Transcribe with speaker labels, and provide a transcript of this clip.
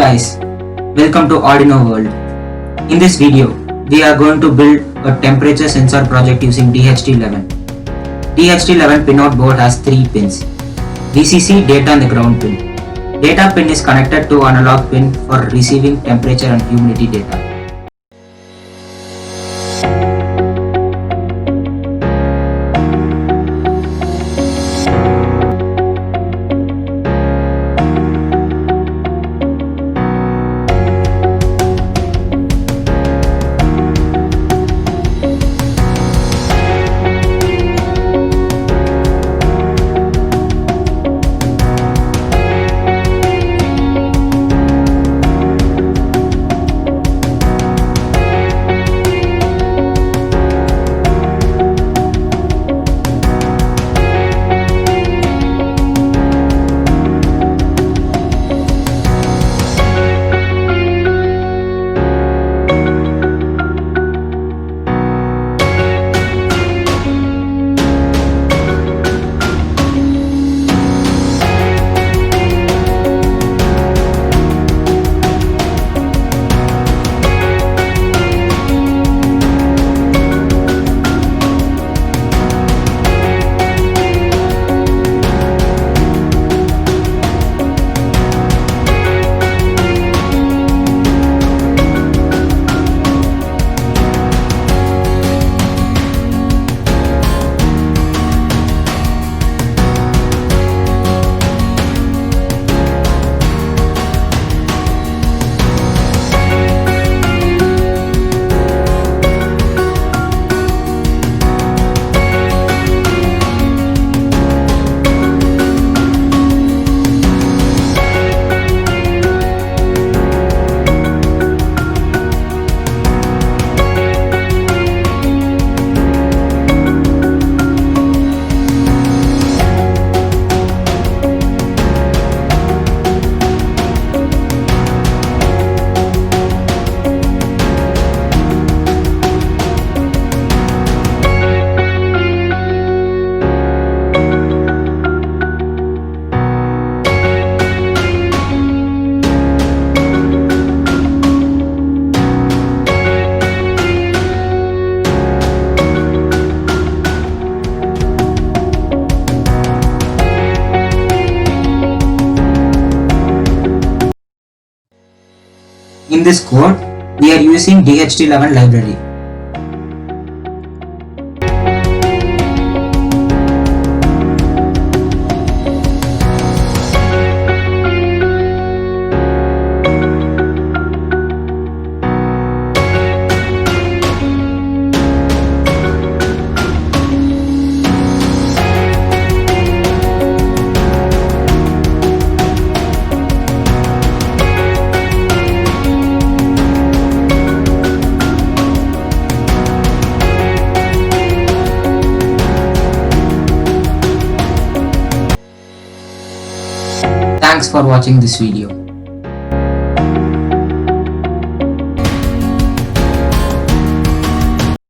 Speaker 1: guys, welcome to Arduino world. In this video, we are going to build a temperature sensor project using DHT11. DHT11 pinout board has 3 pins. VCC, data and the ground pin. Data pin is connected to analog pin for receiving temperature and humidity data. In this code, we are using DHT11 library. Thanks for watching this video.